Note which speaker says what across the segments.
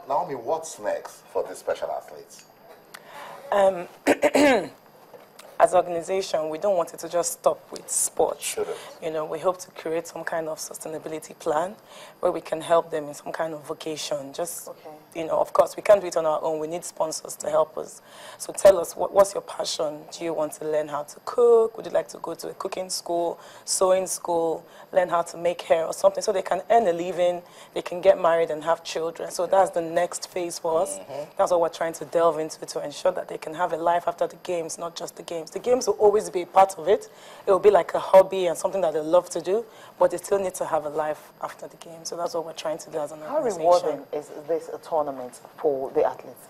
Speaker 1: Naomi, what's next for these special athletes?
Speaker 2: As an organization, we don't want it to just stop with sports.
Speaker 1: Shouldn't.
Speaker 2: You know, we hope to create some kind of sustainability plan where we can help them in some kind of vocation. Just, you know, of course, we can't do it on our own. We need sponsors to help us. So tell us, what's your passion? Do you want to learn how to cook? Would you like to go to a cooking school, sewing school, learn how to make hair or something so they can earn a living, they can get married and have children? So that's the next phase for us. That's what we're trying to delve into to ensure that they can have a life after the games, not just the games. The games will always be a part of it. It will be like a hobby and something that they love to do, but they still need to have a life after the game. So that's what we're trying to do as an organization.
Speaker 3: How rewarding is this a tournament for the athletes?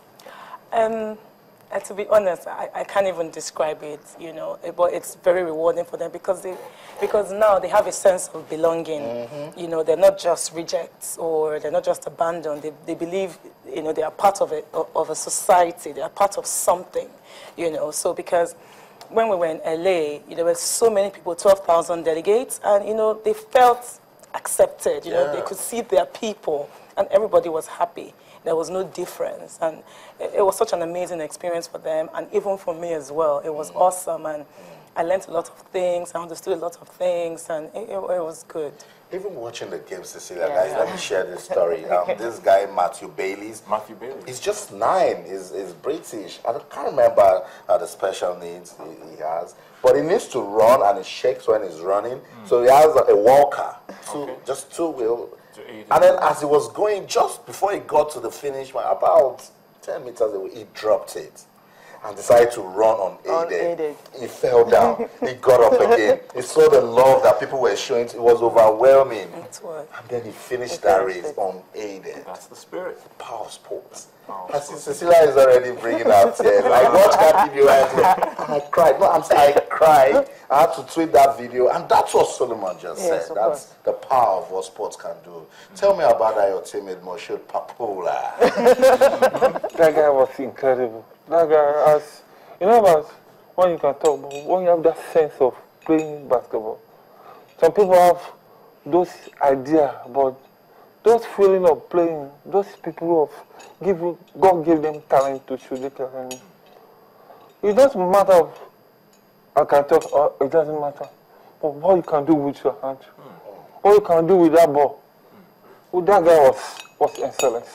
Speaker 2: To be honest, I can't even describe it, you know, but it's very rewarding for them because now they have a sense of belonging. You know, they're not just rejects or they're not just abandoned. They believe, you know, they are part of a society. They are part of something, you know. So because when we were in LA, there were so many people, 12,000 delegates, and, you know, they felt accepted. You know, they could see their people, and everybody was happy. There was no difference, and it was such an amazing experience for them, and even for me as well. It was awesome, and I learned a lot of things, I understood a lot of things, and it was good.
Speaker 1: Even watching the game, Cecilia, guys, let me share this story. This guy, Matthew Bailey, he's just 9. He's British. I can't remember the special needs he has, but he needs to run, and he shakes when he's running. So he has a walker, just 2 wheel. And then as he was going, just before he got to the finish, about 10 meters away, he dropped it and decided to run unaided. He fell down. He got up again. He saw the love that people were showing. It was overwhelming. And then he finished that race unaided.
Speaker 4: That's the spirit.
Speaker 1: The power of sports. Cecilia is already bringing out tears. I watched that video and I cried. No, I'm saying I cried. I had to tweet that video, and that's what Solomon just said. That's the power of what sports can do. Tell me about that, your teammate Moshood Papola.
Speaker 5: That guy was incredible. That guy has, you know about when you can talk about, when you have that sense of playing basketball. Some people have those ideas, but those feeling of playing, those people of God gave them talent to shoot the talent. It doesn't matter. I can talk, or it doesn't matter. But what you can do with your hand, what you can do with that ball. Well, that guy was excellent.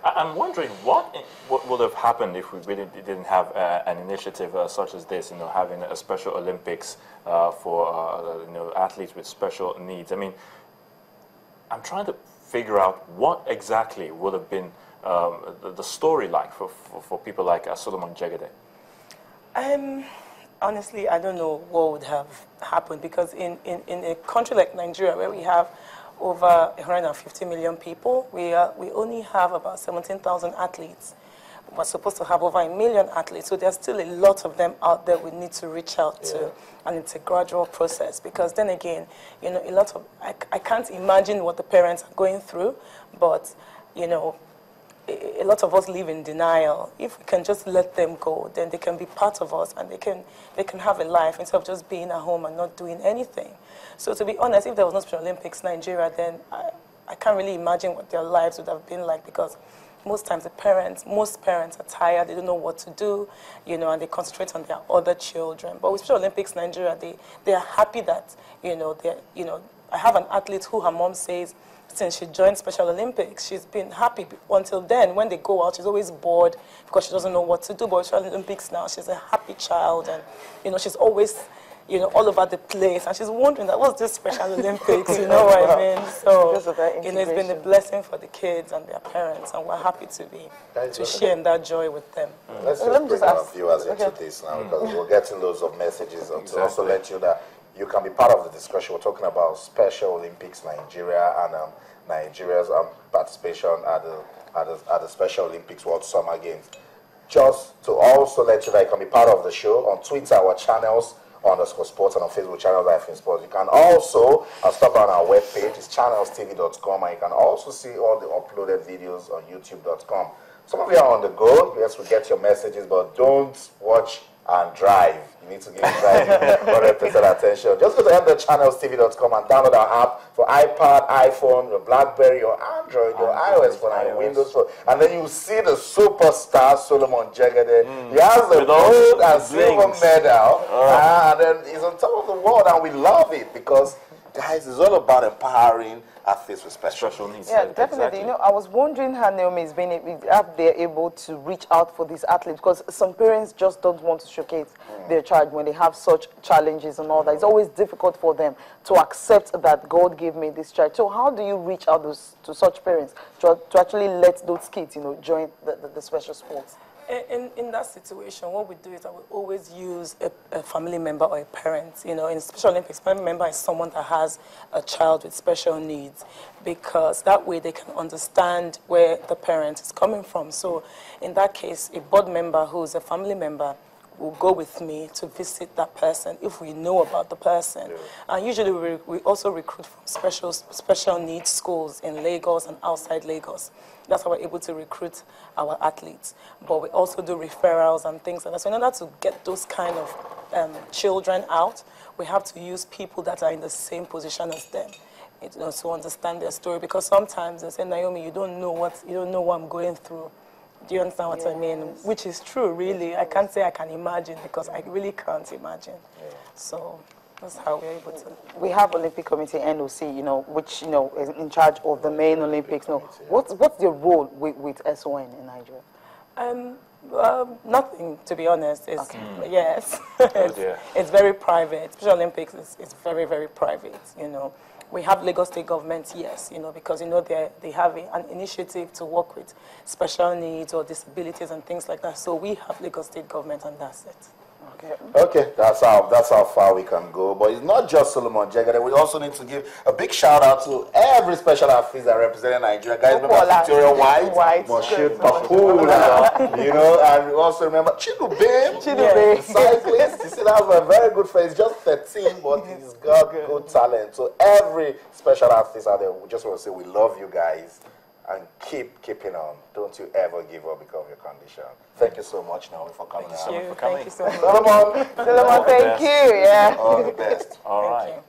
Speaker 4: I'm wondering what would have happened if we really didn't have an initiative such as this, you know, having a Special Olympics for you know, athletes with special needs. I mean, I'm trying to figure out what exactly would have been the story like for people like Solomon Jegede.
Speaker 2: Honestly, I don't know what would have happened because in a country like Nigeria, where we have over 150 million people, we only have about 17,000 athletes. We're supposed to have over 1 million athletes, so there's still a lot of them out there we need to reach out to, and it's a gradual process because then again, you know, a lot of, I can't imagine what the parents are going through, but, you know, a lot of us live in denial. If we can just let them go, then they can be part of us and they can have a life instead of just being at home and not doing anything. So to be honest, if there was no Special Olympics Nigeria, then I can't really imagine what their lives would have been like because most times most parents are tired, they don't know what to do, you know, and they concentrate on their other children. But with Special Olympics Nigeria, they are happy that, you know, I have an athlete who her mom says, since she joined Special Olympics, she's been happy until then. When they go out, she's always bored because she doesn't know what to do. But with Special Olympics now, she's a happy child, and you know she's always, you know, all over the place, and she's wondering that what's this Special Olympics, you know what I mean? So you know, it's been a blessing for the kids and their parents, and we're happy to share in that joy with them.
Speaker 1: Let's just bring our viewers into this now because we're getting loads of messages and to also let you that you can be part of the discussion. We're talking about Special Olympics Nigeria and Nigeria's participation at the Special Olympics World Summer Games. Just to also let you know, you can be part of the show on Twitter, our channels, _sports, and on Facebook channels like Sports. You can also stop on our webpage, it's channelstv.com, and you can also see all the uploaded videos on youtube.com. Some of you are on the go. Yes, we get your messages, but don't watch and drive. You need to give drive 100% attention. Just go to mthechannelstv.com and download our app for iPad, iPhone, your BlackBerry, your Android, your iOS phone, and your Windows phone. And then you see the superstar Solomon Jegede. He has the gold and silver medal, and then he's on top of the world, and we love it because, guys, it's all about empowering athletes with special needs.
Speaker 3: Yeah, definitely. Exactly. You know, I was wondering how Naomi is being they're able to reach out for these athletes, because some parents just don't want to showcase their child when they have such challenges and all that. It's always difficult for them to accept that God gave me this child. So how do you reach out to such parents to actually let those kids, you know, join the special sports?
Speaker 2: In that situation, what we do is I will always use a family member or a parent. You know, in Special Olympics, family member is someone that has a child with special needs, because that way they can understand where the parent is coming from. So in that case, a board member who's a family member will go with me to visit that person if we know about the person. And usually we also recruit from special needs schools in Lagos and outside Lagos. That's how we're able to recruit our athletes. But we also do referrals and things like that. So in order to get those kind of children out, we have to use people that are in the same position as them, you know, to understand their story. Because sometimes they say, Naomi, you don't know what I'm going through. Do you understand what I mean? Which is true, really. I can't say I can imagine, because I really can't imagine. So that's how we're able to.
Speaker 3: We have Olympic Committee, NOC, you know, which, you know, is in charge of the main Olympics. You know, what's the role with SON in Nigeria?
Speaker 2: Nothing, to be honest. It's, yes, it's very private. Special Olympics is very, very private, you know. We have Lagos State government, yes, you know, because, you know, they have an initiative to work with special needs or disabilities and things like that. So we have Lagos State government, and that's it.
Speaker 1: Okay, that's how far we can go. But it's not just Solomon Jegede. We also need to give a big shout out to every special athletes that represent Nigeria. Guys, remember Victoria White, Moshe Papula, you know, and we also remember Chidubem, cyclist. You see, that was a very good friend. He's just 13, but he's got good talent. So every special athlete out there, we just want to say we love you guys. And keeping on. Don't you ever give up because of your condition. Thank you so much, Naomi, for coming out.
Speaker 2: Thank you so much.
Speaker 3: Solomon, thank you. Yeah.
Speaker 1: All the best.
Speaker 4: All right.